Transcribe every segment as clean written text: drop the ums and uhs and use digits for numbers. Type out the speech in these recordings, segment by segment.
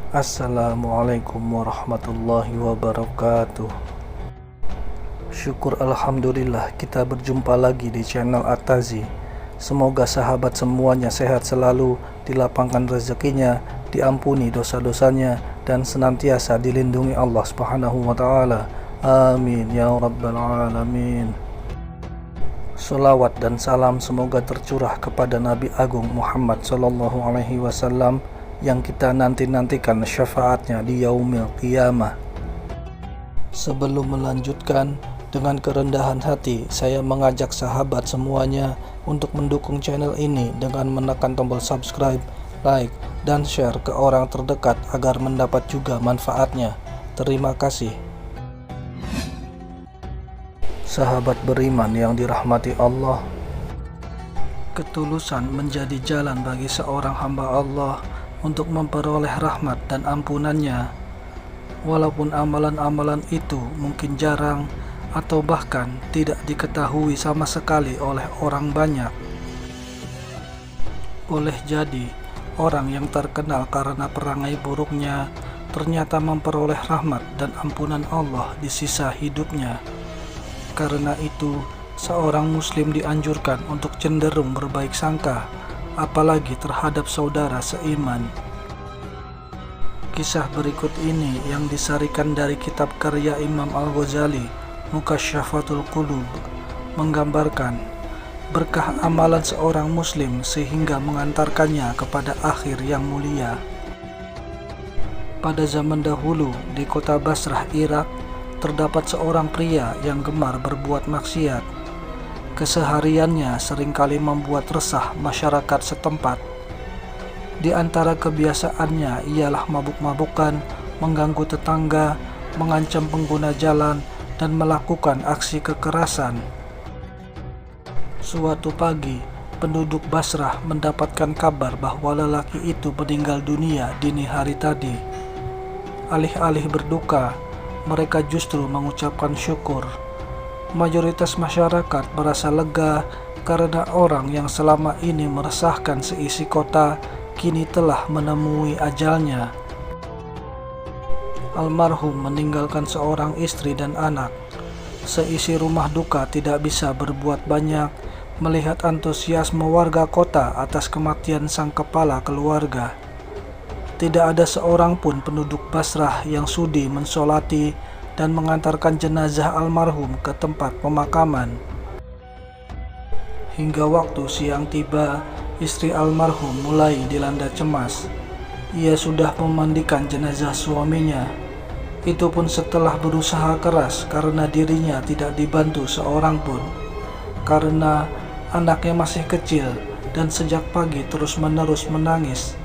Assalamualaikum warahmatullahi wabarakatuh. Syukur alhamdulillah kita berjumpa lagi di channel At-Tazi. Semoga sahabat semuanya sehat selalu, dilapangkan rezekinya, diampuni dosa-dosanya, dan senantiasa dilindungi Allah Subhanahu wa taala. Amin ya rabbal alamin. Salawat dan salam semoga tercurah kepada Nabi Agung Muhammad sallallahu alaihi wasallam yang kita nanti-nantikan syafaatnya di yaumil qiyamah. Sebelum melanjutkan, dengan kerendahan hati saya mengajak sahabat semuanya untuk mendukung channel ini dengan menekan tombol subscribe, like, dan share ke orang terdekat agar mendapat juga manfaatnya. Terima kasih. Sahabat beriman yang dirahmati Allah, ketulusan menjadi jalan bagi seorang hamba Allah untuk memperoleh rahmat dan ampunannya, walaupun amalan-amalan itu mungkin jarang atau bahkan tidak diketahui sama sekali oleh orang banyak. Boleh jadi orang yang terkenal karena perangai buruknya ternyata memperoleh rahmat dan ampunan Allah di sisa hidupnya. Karena itu, seorang muslim dianjurkan untuk cenderung berbaik sangka, apalagi terhadap saudara seiman. Kisah berikut ini yang disarikan dari kitab karya Imam Al-Ghazali, Mukasyyafatul Qulub, menggambarkan berkah amalan seorang muslim sehingga mengantarkannya kepada akhir yang mulia. Pada zaman dahulu di kota Basrah, Irak, terdapat seorang pria yang gemar berbuat maksiat. Kesehariannya seringkali membuat resah masyarakat setempat. Di antara kebiasaannya ialah mabuk-mabukan, mengganggu tetangga, mengancam pengguna jalan, dan melakukan aksi kekerasan. Suatu pagi, penduduk Basrah mendapatkan kabar bahwa lelaki itu meninggal dunia dini hari tadi. Alih-alih berduka, mereka justru mengucapkan syukur. Mayoritas masyarakat merasa lega karena orang yang selama ini meresahkan seisi kota kini telah menemui ajalnya. Almarhum meninggalkan seorang istri dan anak. Seisi rumah duka tidak bisa berbuat banyak melihat antusiasme warga kota atas kematian sang kepala keluarga. Tidak ada seorang pun penduduk Basrah yang sudi mensolati dan mengantarkan jenazah almarhum ke tempat pemakaman. Hingga waktu siang tiba, istri almarhum mulai dilanda cemas. Ia sudah memandikan jenazah suaminya. Itu pun setelah berusaha keras karena dirinya tidak dibantu seorang pun. Karena anaknya masih kecil dan sejak pagi terus-menerus menangis.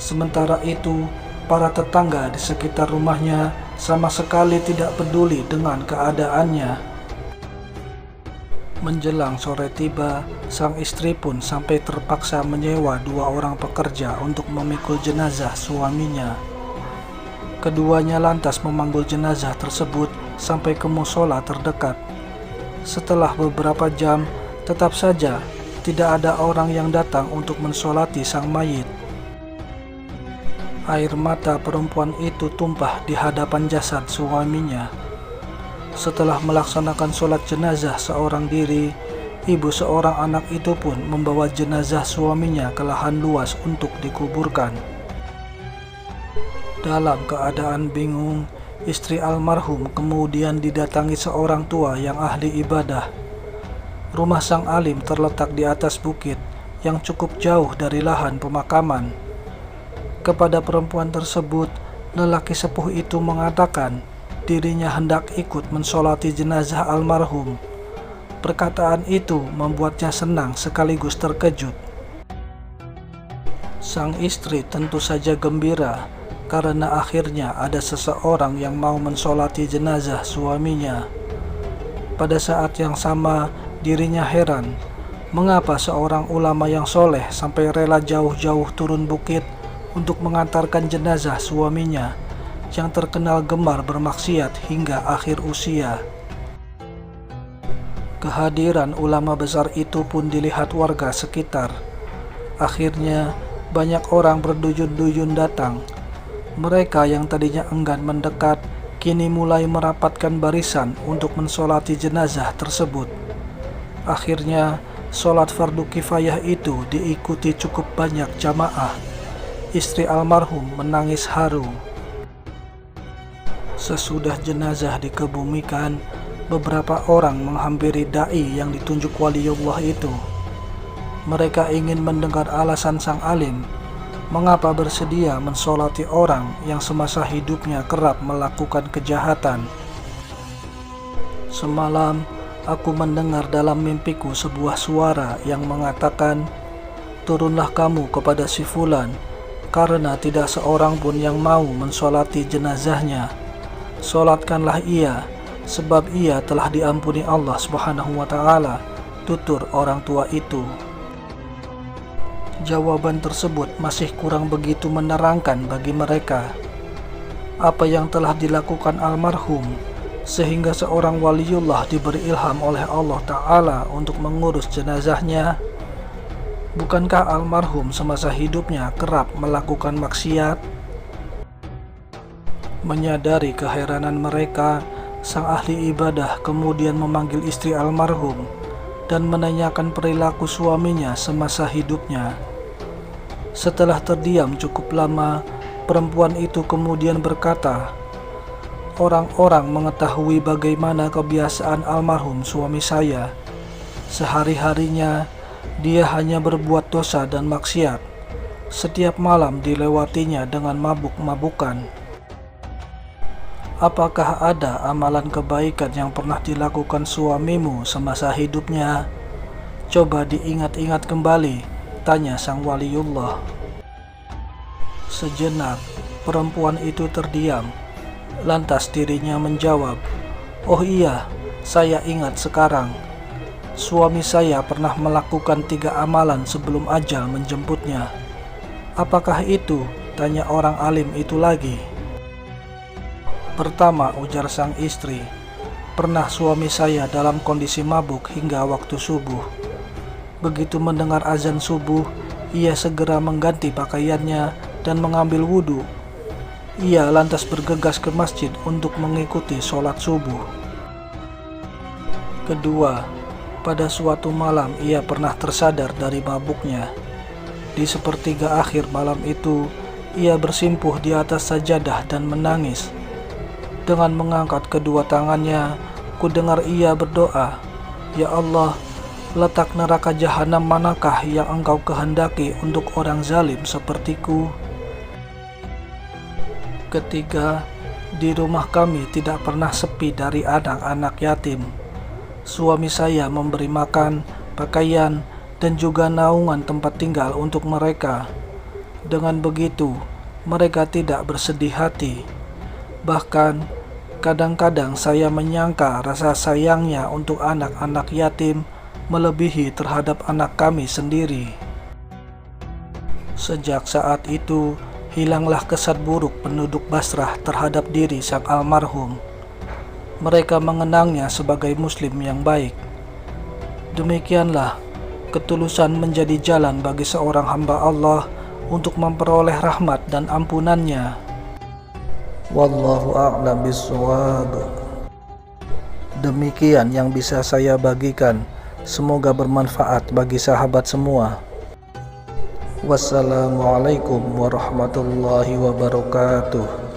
Sementara itu, para tetangga di sekitar rumahnya sama sekali tidak peduli dengan keadaannya. Menjelang sore tiba, sang istri pun sampai terpaksa menyewa 2 orang pekerja untuk memikul jenazah suaminya. Keduanya lantas memanggul jenazah tersebut sampai ke musola terdekat. Setelah beberapa jam, tetap saja tidak ada orang yang datang untuk mensolati sang mayit. Air mata perempuan itu tumpah di hadapan jasad suaminya. Setelah melaksanakan sholat jenazah seorang diri, ibu seorang anak itu pun membawa jenazah suaminya ke lahan luas untuk dikuburkan. Dalam keadaan bingung, istri almarhum kemudian didatangi seorang tua yang ahli ibadah. Rumah sang alim terletak di atas bukit yang cukup jauh dari lahan pemakaman. Kepada perempuan tersebut, lelaki sepuh itu mengatakan dirinya hendak ikut mensolati jenazah almarhum. Perkataan itu membuatnya senang sekaligus terkejut. Sang istri tentu saja gembira karena akhirnya ada seseorang yang mau mensolati jenazah suaminya. Pada saat yang sama, dirinya heran mengapa seorang ulama yang soleh sampai rela jauh-jauh turun bukit untuk mengantarkan jenazah suaminya yang terkenal gemar bermaksiat hingga akhir usia. Kehadiran ulama besar itu pun dilihat warga sekitar. Akhirnya banyak orang berduyun-duyun datang. Mereka yang tadinya enggan mendekat kini mulai merapatkan barisan untuk mensolati jenazah tersebut. Akhirnya sholat fardu kifayah itu diikuti cukup banyak jamaah. Istri almarhum menangis haru. Sesudah jenazah dikebumikan, beberapa orang menghampiri dai yang ditunjuk waliullah itu. Mereka ingin mendengar alasan sang alim mengapa bersedia mensolati orang yang semasa hidupnya kerap melakukan kejahatan. Semalam aku mendengar dalam mimpiku sebuah suara yang mengatakan, "Turunlah kamu kepada si Fulan, karena tidak seorang pun yang mau mensolati jenazahnya. Solatkanlah ia, sebab ia telah diampuni Allah Subhanahu wa Ta'ala," tutur orang tua itu. Jawaban tersebut masih kurang begitu menerangkan bagi mereka apa yang telah dilakukan almarhum, sehingga seorang waliullah diberi ilham oleh Allah Ta'ala untuk mengurus jenazahnya. Bukankah almarhum semasa hidupnya kerap melakukan maksiat? Menyadari keheranan mereka, sang ahli ibadah kemudian memanggil istri almarhum dan menanyakan perilaku suaminya semasa hidupnya. Setelah terdiam cukup lama, perempuan itu kemudian berkata, "Orang-orang mengetahui bagaimana kebiasaan almarhum suami saya. Sehari-harinya dia hanya berbuat dosa dan maksiat. Setiap malam dilewatinya dengan mabuk-mabukan. Apakah ada amalan kebaikan yang pernah dilakukan suamimu semasa hidupnya? Coba diingat-ingat kembali," tanya sang waliullah. Sejenak, perempuan itu terdiam. Lantas dirinya menjawab, "Oh iya, saya ingat sekarang. Suami saya pernah melakukan 3 amalan sebelum ajal menjemputnya." "Apakah itu?" tanya orang alim itu lagi. "Pertama," ujar sang istri, "pernah suami saya dalam kondisi mabuk hingga waktu subuh. Begitu mendengar azan subuh, ia segera mengganti pakaiannya dan mengambil wudhu. Ia lantas bergegas ke masjid untuk mengikuti sholat subuh. Kedua, pada suatu malam ia pernah tersadar dari mabuknya. Di sepertiga akhir malam itu, ia bersimpuh di atas sajadah dan menangis. Dengan mengangkat kedua tangannya, ku dengar ia berdoa, 'Ya Allah, letak neraka jahanam manakah yang engkau kehendaki untuk orang zalim sepertiku?' Ketiga, di rumah kami tidak pernah sepi dari anak-anak yatim. Suami saya memberi makan, pakaian, dan juga naungan tempat tinggal untuk mereka. Dengan begitu, mereka tidak bersedih hati. Bahkan, kadang-kadang saya menyangka rasa sayangnya untuk anak-anak yatim melebihi terhadap anak kami sendiri." Sejak saat itu, hilanglah kesan buruk penduduk Basrah terhadap diri sang almarhum. Mereka mengenangnya sebagai muslim yang baik. Demikianlah, ketulusan menjadi jalan bagi seorang hamba Allah untuk memperoleh rahmat dan ampunannya. Wallahu a'lam bishawab. Demikian yang bisa saya bagikan. Semoga bermanfaat bagi sahabat semua. Wassalamualaikum warahmatullahi wabarakatuh.